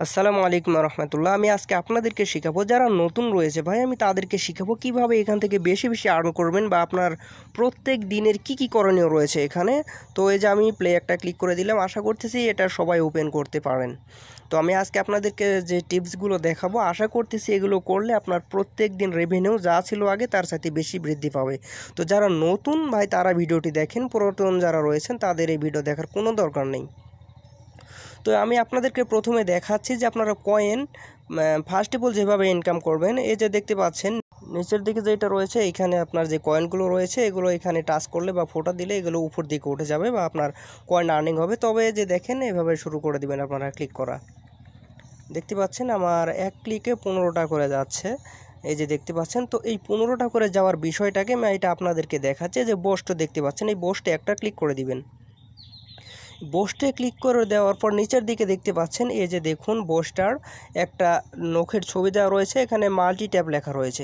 আসসালামু আলাইকুম রহমতুল্লাহ। আমি আজকে আপনাদেরকে শেখাবো যারা নতুন রয়েছে ভাই, আমি তাদেরকে শেখাবো কিভাবে এখান থেকে বেশি বেশি আর্ন করবেন বা আপনার প্রত্যেক দিনের কি কি করণীয় রয়েছে এখানে। তো এই যে আমি প্লে একটা ক্লিক করে দিলাম, আশা করতেছি এটা সবাই ওপেন করতে পারেন। তো আমি আজকে আপনাদেরকে যে টিপসগুলো দেখাবো, আশা করতেছি এগুলো করলে আপনার প্রত্যেক দিন রেভিনিউ যা ছিল আগে তার সাথে বেশি বৃদ্ধি পাবে। তো যারা নতুন ভাই তারা ভিডিওটি দেখেন, পুরাতন যারা রয়েছেন তাদের এই ভিডিও দেখার কোনো দরকার নেই। তো আমি আপনাদেরকে প্রথমে দেখাচ্ছি যে আপনারা কয়েন ফার্স্ট অফ অল যেভাবে ইনকাম করবেন। এই যে দেখতে পাচ্ছেন নিচের দিকে যেটা রয়েছে, এখানে আপনার যে কয়েনগুলো রয়েছে এগুলো এখানে টাচ করলে বা ফোটা দিলে এগুলো উপর দিকে উঠে যাবে বা আপনার কয়েন আর্নিং হবে। তবে যে দেখেন এভাবে শুরু করে দিবেন আপনারা ক্লিক করা। দেখতে পাচ্ছেন আমার এক ক্লিকে 15টা করে যাচ্ছে, এই যে দেখতে পাচ্ছেন। তো এই 15টা করে যাওয়ার বিষয়টাকে আমি এটা আপনাদেরকে দেখাচ্ছি। যে বোস্ট দেখতে পাচ্ছেন, এই বোস্টে একটা ক্লিক করে দিবেন। বোস্টে ক্লিক করে দেওয়ার পর নিচের দিকে দেখতে পাচ্ছেন, এই যে দেখুন বোস্টার একটা নখের ছবি দেওয়া রয়েছে, এখানে মাল্টি ট্যাব লেখা রয়েছে।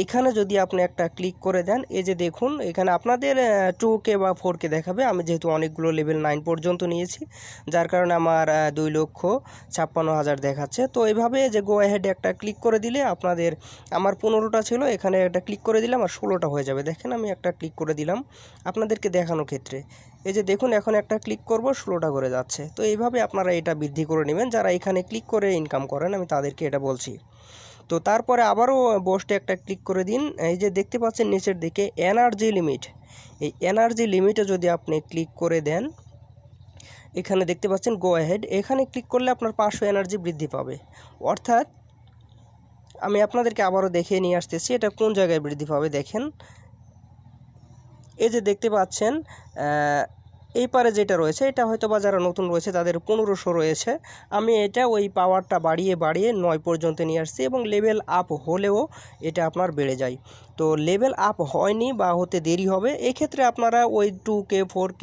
এইখানে যদি আপনি একটা ক্লিক করে দেন, এই যে দেখুন এখানে আপনাদের 2K বা 4K দেখাবে। আমি যেহেতু অনেকগুলো লেভেল 9 পর্যন্ত নিয়েছি, যার কারণে আমার 2,56,000 দেখাচ্ছে। তো এইভাবে যে গো অ্যাহেড একটা ক্লিক করে দিলে আপনাদের, আমার 15টা ছিল, এখানে একটা ক্লিক করে দিলাম আর 16টা হয়ে যাবে। দেখেন আমি একটা ক্লিক করে দিলাম আপনাদেরকে দেখানোর ক্ষেত্রে। এই যে দেখুন এখন একটা ক্লিক করব, 16টা করে যাচ্ছে। তো এইভাবে আপনারা এটা বৃদ্ধি করে নেবেন যারা এখানে ক্লিক করে ইনকাম করেন, আমি তাদেরকে এটা বলছি। তো তারপরে আবারও বোস্টে একটা ক্লিক করে দিন। এই যে দেখতে পাচ্ছেন নিচের দিকে এনার্জি লিমিট, এই এনার্জি লিমিটে যদি আপনি ক্লিক করে দেন, এখানে দেখতে পাচ্ছেন গো অ্যাহেড, এখানে ক্লিক করলে আপনার 500 এনার্জি বৃদ্ধি পাবে। অর্থাৎ আমি আপনাদেরকে আবারও দেখিয়ে নিয়ে আসতেছি এটা কোন জায়গায় বৃদ্ধি পাবে। দেখেন এই যে দেখতে পাচ্ছেন এই পারে যেটা রয়েছে, এটা হয়তো বা যারা নতুন রয়েছে তাদের 1500 রয়েছে। আমি এটা ওই পাওয়ারটা বাড়িয়ে বাড়িয়ে 9 পর্যন্ত নিয়ে আসছি এবং লেভেল আপ হলেও এটা আপনার বেড়ে যায়। তো লেভেল আপ হয়নি বা হতে দেরি হবে, এক্ষেত্রে আপনারা ওই 2K 4K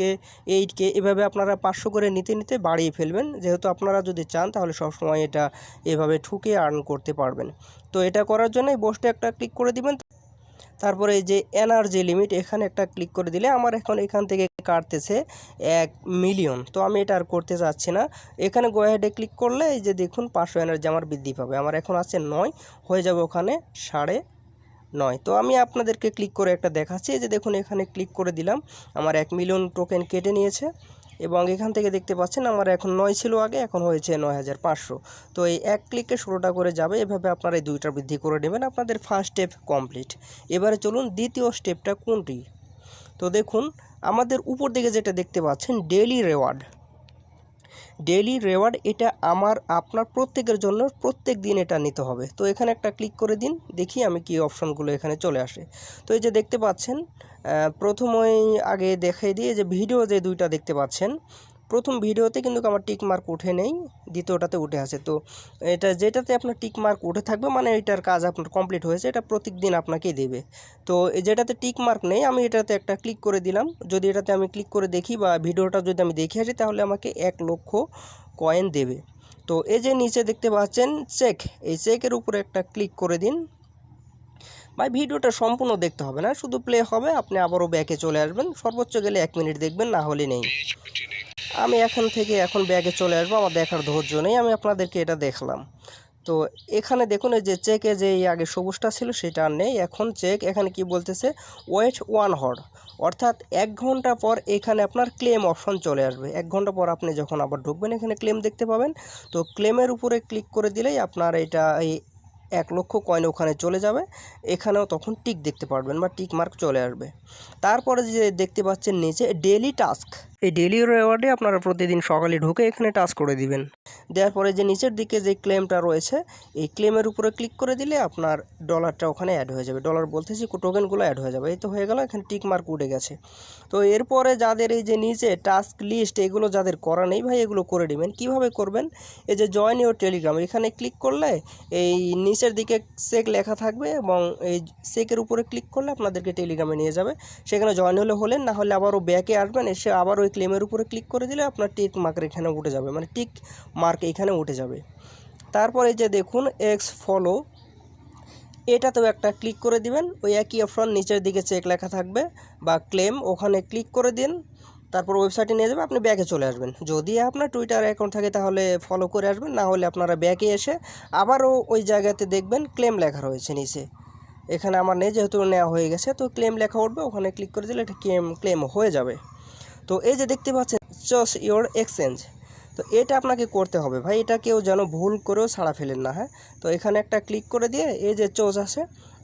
8K এভাবে আপনারা 500 করে নিতে নিতে বাড়িয়ে ফেলবেন। যেহেতু আপনারা যদি চান তাহলে সবসময় এটা এভাবে ঠুকে আর্ন করতে পারবেন। তো এটা করার জন্য এই বসতে একটা ক্লিক করে দিবেন। তারপরে এই যে এনার্জি লিমিট, এখানে একটা ক্লিক করে দিলে আমার এখন এখান থেকে কাটতেছে 1 মিলিয়ন। তো আমি এটা আর করতে চাচ্ছি না। এখানে গো অ্যাহেডে ক্লিক করলে এই যে দেখুন 500 এনার্জি আমার বৃদ্ধি পাবে। আমার এখন আছে 9, হয়ে যাবে ওখানে 9.5। তো আমি আপনাদেরকে ক্লিক করে একটা দেখাচ্ছি। এই যে দেখুন এখানে ক্লিক করে দিলাম, আমার 1 মিলিয়ন টোকেন কেটে নিয়েছে এবং এখান থেকে দেখতে পাচ্ছেন আমার এখন 9 ছিল আগে, এখন হয়েছে 9,500। তো এই এক ক্লিকে 16টা করে যাবে। এভাবে আপনারা এই দুইটা বৃদ্ধি করে নেবেন। আপনাদের ফার্স্ট স্টেপ কমপ্লিট। এবারে চলুন দ্বিতীয় স্টেপটা কোনটি। তো দেখুন আমাদের উপর দিকে যেটা দেখতে পাচ্ছেন ডেইলি রেওয়ার্ড, ডেইলি রেওয়ার্ড এটা আপনার প্রত্যেকের জন্য প্রত্যেক দিন এটা নিতে হবে। তো এখানে একটা ক্লিক করে দিন, দেখি আমি কি অপশনগুলো এখানে চলে আসে। তো এই যে দেখতে পাচ্ছেন প্রথমেই আগে দেখাই দিয়ে যে ভিডিও যে দুইটা দেখতে পাচ্ছেন, প্রথম ভিডিওতে কিন্তু আমার টিক মার্ক উঠে নেই, দ্বিতীয়টাতে উঠে আছে। তো এটা যেটাতে আপনার টিক মার্ক উঠে থাকবে মানে এটার কাজ আপনার কমপ্লিট হয়েছে, এটা প্রত্যেক দিন আপনাকেই দেবে। তো যেটাতে টিক মার্ক নেই আমি এটাতে একটা ক্লিক করে দিলাম। যদি এটাতে আমি ক্লিক করে দেখি বা ভিডিওটা যদি আমি দেখে আসি তাহলে আমাকে 1 লক্ষ কয়েন দেবে। তো এই যে নিচে দেখতে পাচ্ছেন চেক, এই চেকের উপরে একটা ক্লিক করে দিন। ভাই ভিডিওটা সম্পূর্ণ দেখতে হবে না, শুধু প্লে হবে, আপনি আবারও ব্যাকে চলে আসবেন। সর্বোচ্চ গেলে 1 মিনিট দেখবেন, না হলে নেই। আমি এখন ব্যাগে চলে আসবো, আমার দেখার ধৈর্য নেই, আমি আপনাদেরকে এটা দেখলাম। তো এখানে দেখুন এই যে চেকে যে আগে সবুজটা ছিল সেটা আর নেই, এখন চেক এখানে কি বলতেছে ওয়েট 1 হর, অর্থাৎ 1 ঘন্টা পর এখানে আপনার ক্লেম অপশন চলে আসবে। 1 ঘন্টা পর আপনি যখন আবার ঢুকবেন এখানে ক্লেম দেখতে পাবেন। তো ক্লেমের উপরে ক্লিক করে দিলেই আপনার এটা এই 1 লক্ষ কয়েন ওখানে চলে যাবে। এখানেও তখন টিক দেখতে পারবেন বা টিক মার্ক চলে আসবে। তারপরে যে দেখতে পাচ্ছেন নিচে ডেইলি টাস্ক, এই ডেইলি রেওয়ার্ডে আপনারা প্রতিদিন সকালে ঢুকে এখানে টাস্ক করে দিবেন। দেওয়ার পরে যে নিচের দিকে যে ক্লেমটা রয়েছে এই ক্লেমের উপরে ক্লিক করে দিলে আপনার ডলারটা ওখানে অ্যাড হয়ে যাবে। ডলার বলতেছি টোকেনগুলো অ্যাড হয়ে যাবে। এই তো হয়ে গেল, এখানে টিক মার্ক উঠে গেছে। তো এরপরে যাদের এই যে নিচে টাস্ক লিস্ট এগুলো যাদের করা নেই ভাই এগুলো করে নেবেন। কিভাবে করবেন, এই যে জয়েন ইউর টেলিগ্রাম এখানে ক্লিক করলে এই নিচের দিকে চেক লেখা থাকবে এবং এই চেকের উপরে ক্লিক করলে আপনাদেরকে টেলিগ্রামে নিয়ে যাবে। সেখানে জয়েন হলেন, না হলে আবারও ব্যাকে আসবেন, এসে আবার ওই ক্লেমের উপরে ক্লিক করে দিলে আপনার টিক মার্ক এখানে উঠে যাবে, মানে টিক মার্ক এখানে উঠে যাবে। তারপরে যে দেখুন এক্স ফলো, এটাতেও একটা ক্লিক করে দিবেন। ওই একই অপশন নিচের দিকে চেক লেখা থাকবে বা ক্লেম, ওখানে ক্লিক করে দিন। তারপর ওয়েবসাইটে নিয়ে যাবে, আপনি ব্যাকে চলে আসবেন। যদি আপনার টুইটার অ্যাকাউন্ট থাকে তাহলে ফলো করে আসবেন, না হলে আপনারা ব্যাকে এসে আবারও ওই জায়গাতে দেখবেন ক্লেম লেখা রয়েছে নিচে। এখানে আমার নেই, যেহেতু নেওয়া হয়ে গেছে, তো ক্লেম লেখা উঠবে, ওখানে ক্লিক করে দিলে এটা ক্লেম হয়ে যাবে। তো এই যে দেখতে পাচ্ছেন চুজ ইওর এক্সচেঞ্জ, তো এটা আপনাকে করতে হবে ভাই, এটা কেউ যেন ভুল করেও ছাড়া ফেলেন না। হ্যাঁ, তো এখানে একটা ক্লিক করে দিয়ে এই যে চোজ আছে,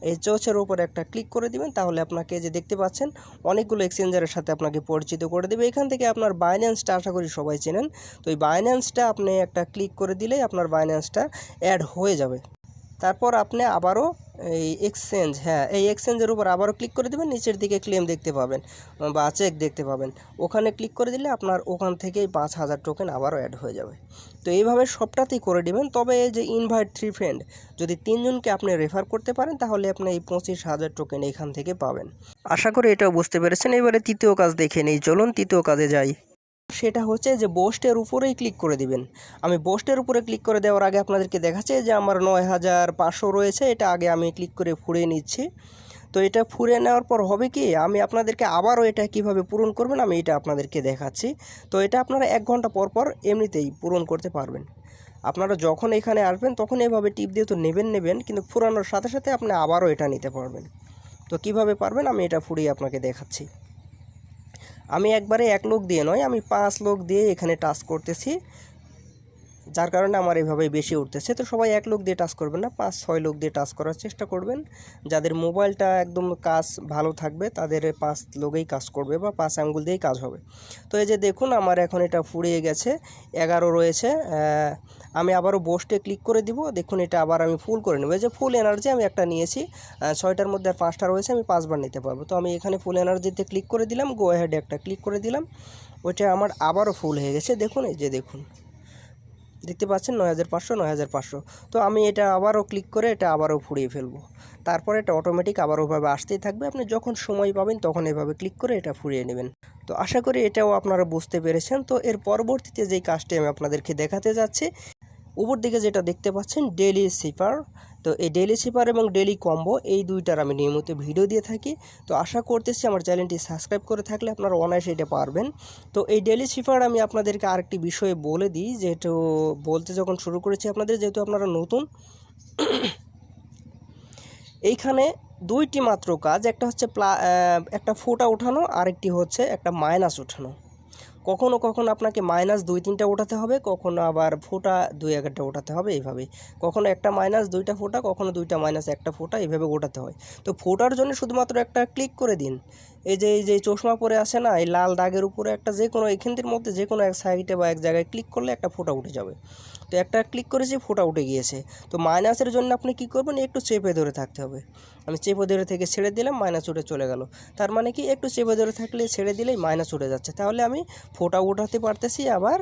এই চোচের উপরে একটা ক্লিক করে দিবেন, তাহলে আপনাকে যে দেখতে পাচ্ছেন অনেকগুলো এক্সচেঞ্জারের সাথে আপনাকে পরিচিত করে দেবে। এখান থেকে আপনার বাইন্যান্সটা আশা করি সবাই চেনেন, তো এই বাইন্যান্সটা আপনি একটা ক্লিক করে দিলেই আপনার বাইন্যান্সটা অ্যাড হয়ে যাবে। তারপর আপনি আবারও এই এক্সচেঞ্জ, হ্যাঁ এই এক্সচেঞ্জের উপর আবারও ক্লিক করে দেবেন, নিচের দিকে ক্লেম দেখতে পাবেন বা চেক দেখতে পাবেন, ওখানে ক্লিক করে দিলে আপনার ওখান থেকেই 5000 টোকেন আবারও অ্যাড হয়ে যাবে। তো এইভাবে সবটাতেই করে দিবেন। তবে এই যে ইনভাইট 3 ফ্রেন্ড, যদি 3 জনকে আপনি রেফার করতে পারেন তাহলে আপনি এই 25,000 টোকেন এখান থেকে পাবেন। আশা করি এটাও বুঝতে পেরেছেন। এবারে তৃতীয় কাজ দেখে নেই, চলুন তৃতীয় কাজে যাই। সেটা হচ্ছে যে বোস্টের উপরেই ক্লিক করে দিবেন। আমি বোস্টের উপরে ক্লিক করে দেওয়ার আগে আপনাদেরকে দেখাচ্ছি যে আমার 9500 রয়েছে, এটা আগে আমি ক্লিক করে ফুরিয়ে নিচ্ছি। তো এটা ফুরিয়ে নেওয়ার পর হবে কি, আমি আপনাদেরকে আবারও এটা কিভাবে পূরণ করবেন আমি এটা আপনাদেরকে দেখাচ্ছি। তো এটা আপনারা 1 ঘন্টা পর পর এমনিতেই পূরণ করতে পারবেন। আপনারা যখন এখানে আসবেন তখন এভাবে টিপ দিয়ে তো নেবেন, কিন্তু ফুরানোর সাথে সাথে আপনি আবারও এটা নিতে পারবেন। তো কিভাবে পারবেন আমি এটা ফুরিয়ে আপনাকে দেখাচ্ছি। আমি একবারে 1 লোক দিয়ে নয়, আমি 5 লোক দিয়ে এখানে টাচ করতেছি, যার কারণে আমার এভাবে বেশি উঠতেছে। তো সবাই 1 লোক দিয়ে টাচ করবেন না, 5-6 লোক দিয়ে টাচ করার চেষ্টা করবেন। যাদের মোবাইলটা একদম কাজ ভালো থাকবে তাদের 5 লোকেই কাজ করবে বা 5 আঙ্গুল দিয়েই কাজ হবে। তো এই যে দেখুন আমার এখন এটা ফুরিয়ে গেছে, 11 রয়েছে। আমি আবারও বোস্টে ক্লিক করে দিব, দেখুন এটা আবার আমি ফুল করে নেব। এই যে ফুল এনার্জি আমি একটা নিয়েছি, 6টার মধ্যে আর 5টা রয়েছে, আমি 5 বার নিতে পারবো। তো আমি এখানে ফুল এনার্জিতে ক্লিক করে দিলাম, গো অ্যাহেডে একটা ক্লিক করে দিলাম, ওইটা আমার আবারও ফুল হয়ে গেছে। দেখুন এই যে দেখুন দেখতে পাচ্ছেন 9500। তো আমি এটা আবারও ক্লিক করে এটা আবারও ফুরিয়ে ফেলবো। তারপরে এটা অটোমেটিক আবার ওভাবে আসতেই থাকবে, আপনি যখন সময় পাবেন তখন এভাবে ক্লিক করে এটা ফুরিয়ে নেবেন। তো আশা করি এটাও আপনারা বুঝতে পেরেছেন। তো এর পরবর্তীতে যেই কাজটি আমি আপনাদেরকে দেখাতে যাচ্ছি, উপর দিকে যেটা দেখতে পাচ্ছেন ডেইলি সিপার, তো এই ডেইলি সিপার এবং ডেইলি কম্বো এই দুইটার আমি নিয়মিত ভিডিও দিয়ে থাকি। তো আশা করতেছি আমার চ্যানেলটি সাবস্ক্রাইব করে থাকলে আপনারা অনায়াসে এটা পারবেন। তো এই ডেইলি সিপার আমি আপনাদেরকে আরেকটি বিষয়ে বলে দিই, যেহেতু বলতে যখন শুরু করেছি আপনাদের, যেহেতু আপনারা নতুন, এইখানে 2টি মাত্র কাজ, একটা হচ্ছে একটা ফোঁটা ওঠানো, আরেকটি হচ্ছে একটা মাইনাস ওঠানো। কখনো কখনো আপনাকে মাইনাস 2-3টা ওঠাতে হবে, কখনো আবার ফোঁটা 2-1টা ওঠাতে হবে, এইভাবে কখনো একটা মাইনাস 2টা ফোঁটা, কখনো 2টা মাইনাস 1টা ফোঁটা, এইভাবে ওঠাতে হয়। তো ফোঁটার জন্য শুধুমাত্র একটা ক্লিক করে দিন, এই যে চশমা পরে আসে না, এই লাল দাগের উপরে একটা যে কোনো এখানটির মধ্যে যে কোনো এক সাইডে বা এক জায়গায় ক্লিক করলে একটা ফোঁটা উঠে যাবে। তো একটা ক্লিক করেছি, ফোঁটা উঠে গিয়েছে। তো মাইনাসের জন্য আপনি কি করবেন, একটু চেপে ধরে থাকতে হবে। আমি চেপে ধরে থেকে ছেড়ে দিলাম, মাইনাস উঠে চলে গেল। তার মানে কি, একটু চেপে ধরে থাকলে ছেড়ে দিলেই মাইনাস উঠে যাচ্ছে, তাহলে আমি ফোঁটা উঠাতে পারতেছি, আবার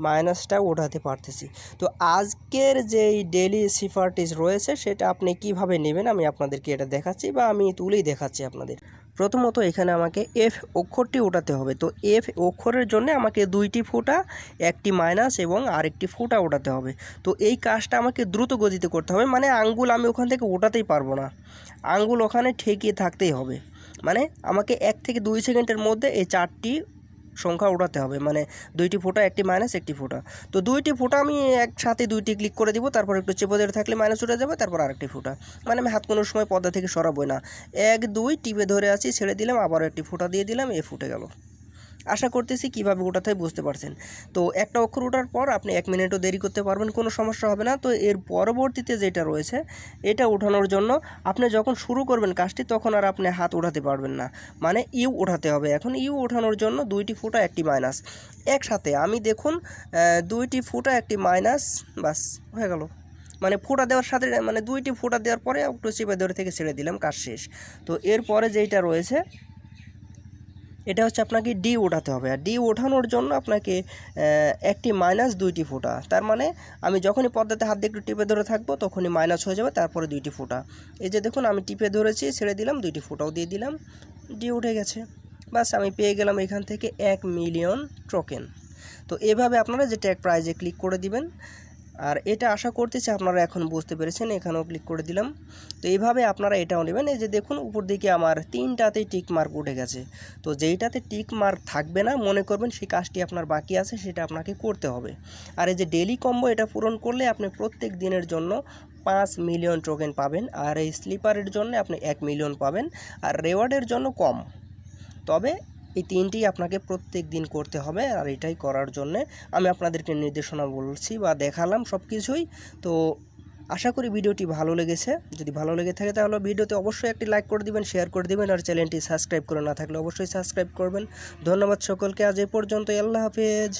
মাইনাসটাও ওঠাতে পারতেছি। তো আজকের যেই ডেইলি সিফারটিস রয়েছে সেটা আপনি কিভাবে নেবেন আমি আপনাদেরকে এটা দেখাচ্ছি, বা আমি তুলেই দেখাচ্ছি আপনাদের। প্রথমত এখানে আমাকে এফ অক্ষরটি ওঠাতে হবে। তো এফ অক্ষরের জন্য আমাকে 2টি ফোঁটা, একটি মাইনাস এবং আরেকটি ফোঁটা ওঠাতে হবে। তো এই কাজটা আমাকে দ্রুত গতিতে করতে হবে, মানে আঙ্গুল আমি ওখান থেকে ওঠাতেই পারবো না, আঙ্গুল ওখানে ঠেকিয়ে থাকতেই হবে। মানে আমাকে 1 থেকে 2 সেকেন্ডের মধ্যে এই 4টি সংখ্যা ওঠাতে হবে, মানে 2টি ফোঁটা, একটি মাইনাস, একটি ফোঁটা। তো 2টি ফোঁটা আমি একসাথে 2টি ক্লিক করে দিব, তারপর একটু চেপে ধরে থাকলে মাইনাস উঠে যাবে, তারপর আরেকটি ফোঁটা, মানে আমি হাত কোনো সময় পর্দা থেকে সরাবই না। 1 2 টিপে ধরে আছি, ছেড়ে দিলাম, আবারও একটি ফোঁটা দিয়ে দিলাম, এ ফুটে গেল। আশা করতেছি কীভাবে ওঠাতে হয় বুঝতে পারছেন। তো একটা অক্ষর ওঠার পর আপনি 1 মিনিটও দেরি করতে পারবেন, কোনো সমস্যা হবে না। তো এর পরবর্তীতে যেটা রয়েছে, এটা ওঠানোর জন্য আপনি যখন শুরু করবেন কাজটি তখন আর আপনি হাত ওঠাতে পারবেন না, মানে ইউ ওঠাতে হবে। এখন ইউ ওঠানোর জন্য 2টি ফোঁটা, একটি মাইনাস একসাথে, আমি দেখুন 2টি ফোঁটা, একটি মাইনাস, বাস হয়ে গেল। মানে ফোঁটা দেওয়ার সাথে, মানে 2টি ফোঁটা দেওয়ার পরে একটু চেপে ধরে থেকে ছেড়ে দিলাম, কাজ শেষ। তো এরপরে যেইটা রয়েছে এটা হচ্ছে আপনাকে ডি ওঠাতে হবে, আর ডি ওঠানোর জন্য আপনাকে একটি মাইনাস 2টি ফোঁটা, তার মানে আমি যখনই পর্দাতে হাত দিয়ে একটু টিপে ধরে থাকবো তখনই মাইনাস হয়ে যাবে, তারপরে 2টি ফোঁটা। এই যে দেখুন আমি টিপে ধরেছি, ছেড়ে দিলাম, 2টি ফোঁটাও দিয়ে দিলাম, ডি উঠে গেছে। বাস আমি পেয়ে গেলাম এখান থেকে 1 মিলিয়ন টোকেন। তো এভাবে আপনারা যে ট্যাগ প্রাইজে ক্লিক করে দিবেন, আর এটা আশা করতেছি আপনারা এখন বুঝতে পেরেছেন, এখানেও ক্লিক করে দিলাম। তো এইভাবে আপনারা এটাও নেবেন। এই যে দেখুন উপর দিকে আমার 3টাতেই টিক মার্ক উঠে গেছে। তো যেইটাতে টিক মার্ক থাকবে না মনে করবেন সেই কাজটি আপনার বাকি আছে, সেটা আপনাকে করতে হবে। আর এই যে ডেলি কম্বো, এটা পূরণ করলে আপনি প্রত্যেক দিনের জন্য 5 মিলিয়ন টোকেন পাবেন। আর এই স্লিপারের জন্য আপনি 1 মিলিয়ন পাবেন। আর রেওয়ার্ডের জন্য কম, তবে এই 3টি আপনাকে প্রত্যেক দিন করতে হবে। আর এটাই করার জন্যে আমি আপনাদেরকে নির্দেশনা বলছি বা দেখালাম সব কিছুই। তো আশা করি ভিডিওটি ভালো লেগেছে। যদি ভালো লেগে থাকে তাহলে ভিডিওতে অবশ্যই একটি লাইক করে দিবেন, শেয়ার করে দিবেন। আর চ্যানেলটি সাবস্ক্রাইব করে না থাকলে অবশ্যই সাবস্ক্রাইব করবেন। ধন্যবাদ সকলকে, আজ এই পর্যন্ত, আল্লাহ হাফেজ।